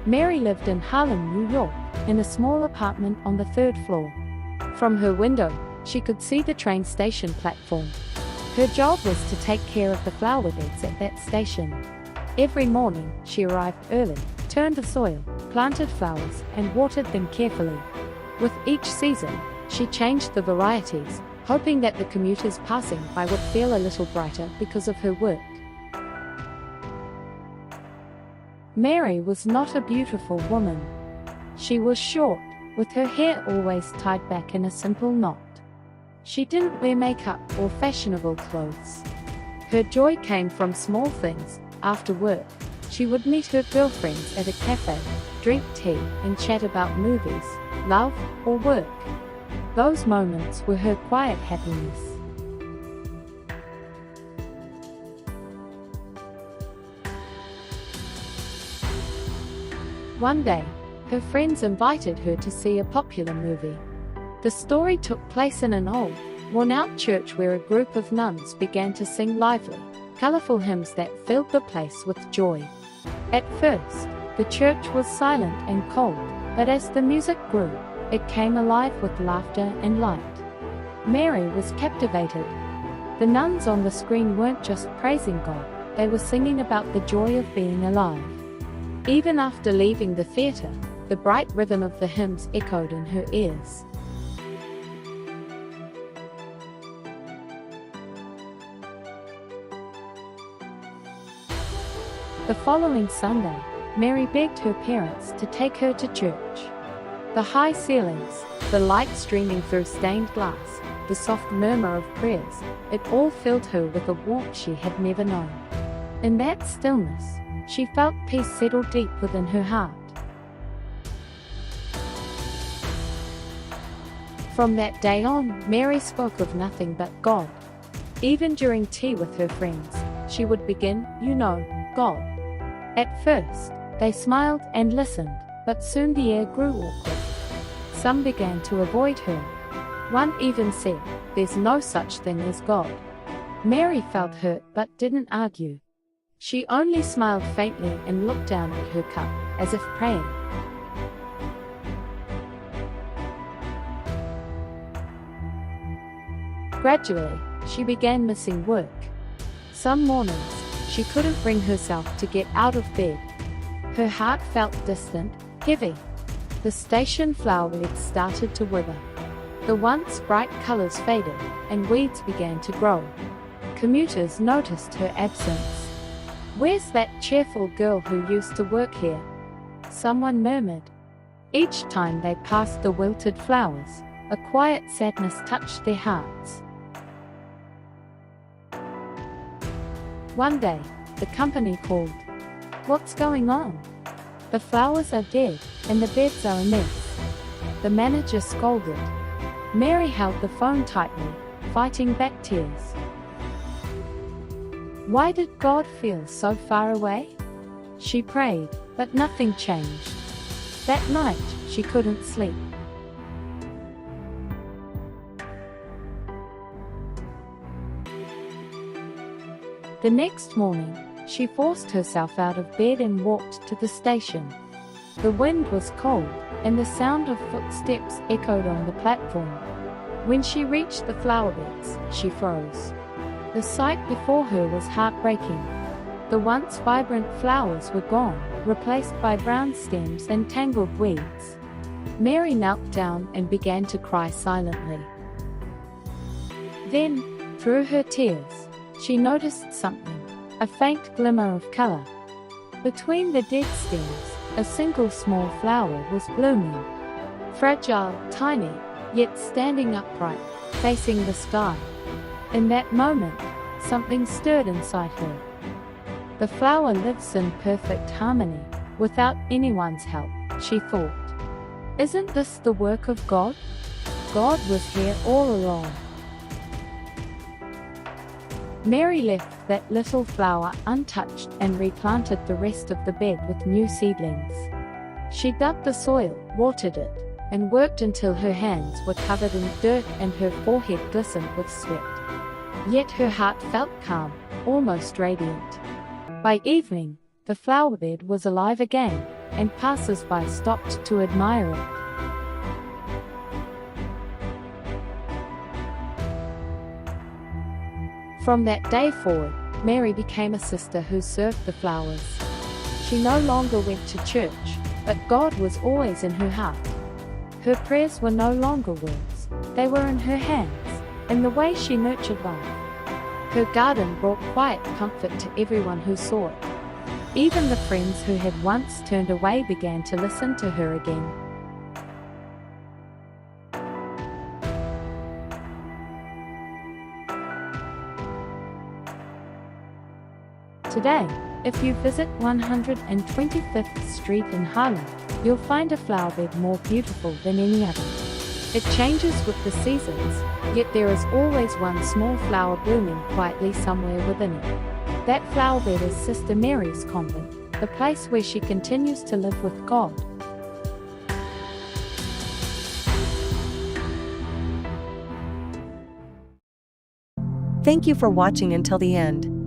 Mary lived in Harlem, New York, in a small apartment on the third floor. From her window, she could see the train station platform. Her job was to take care of the flower beds at that station. Every morning, she arrived early, turned the soil, planted flowers, and watered them carefully. With each season, she changed the varieties, hoping that the commuters passing by would feel a little brighter because of her work. Mary was not a beautiful woman. She was short, with her hair always tied back in a simple knot. She didn't wear makeup or fashionable clothes. Her joy came from small things. After work, she would meet her girlfriends at a cafe, drink tea, and chat about movies, love, or work. Those moments were her quiet happiness. One day, her friends invited her to see a popular movie. The story took place in an old, worn-out church where a group of nuns began to sing lively, colorful hymns that filled the place with joy. At first, the church was silent and cold, but as the music grew, it came alive with laughter and light. Mary was captivated. The nuns on the screen weren't just praising God, they were singing about the joy of being alive. Even after leaving the theater, the bright rhythm of the hymns echoed in her ears. The following Sunday, Mary begged her parents to take her to church. The high ceilings, the light streaming through stained glass, the soft murmur of prayers, it all filled her with a warmth she had never known. In that stillness, she felt peace settle deep within her heart. From that day on, Mary spoke of nothing but God. Even during tea with her friends, she would begin, "You know, God." At first, they smiled and listened, but soon the air grew awkward. Some began to avoid her. One even said, "There's no such thing as God." Mary felt hurt but didn't argue. She only smiled faintly and looked down at her cup, as if praying. Gradually, she began missing work. Some mornings, she couldn't bring herself to get out of bed. Her heart felt distant, heavy. The station flower beds started to wither. The once bright colors faded, and weeds began to grow. Commuters noticed her absence. "Where's that cheerful girl who used to work here?" someone murmured. Each time they passed the wilted flowers, a quiet sadness touched their hearts. One day, the company called. "What's going on?" "The flowers are dead, and the beds are a mess," the manager scolded. Mary held the phone tightly, fighting back tears. Why did God feel so far away? She prayed, but nothing changed. That night, she couldn't sleep. The next morning, she forced herself out of bed and walked to the station. The wind was cold, and the sound of footsteps echoed on the platform. When she reached the flower beds, she froze. The sight before her was heartbreaking. The once vibrant flowers were gone, replaced by brown stems and tangled weeds. Mary knelt down and began to cry silently. Then, through her tears, she noticed something, a faint glimmer of color. Between the dead stems, a single small flower was blooming. Fragile, tiny, yet standing upright, facing the sky. In that moment, something stirred inside her. The flower lives in perfect harmony, without anyone's help, she thought. Isn't this the work of God? God was here all along. Mary left that little flower untouched and replanted the rest of the bed with new seedlings. She dug the soil, watered it, and worked until her hands were covered in dirt and her forehead glistened with sweat. Yet her heart felt calm, almost radiant. By evening, the flower bed was alive again, and passers-by stopped to admire it. From that day forward, Mary became a sister who served the flowers. She no longer went to church, but God was always in her heart. Her prayers were no longer words, they were in her hands, in the way she nurtured life. Her garden brought quiet comfort to everyone who saw it. Even the friends who had once turned away began to listen to her again. Today, if you visit 125th Street in Harlem, you'll find a flower bed more beautiful than any other. It changes with the seasons, yet there is always one small flower blooming quietly somewhere within it. That flower bed is Sister Mary's convent, the place where she continues to live with God. Thank you for watching until the end.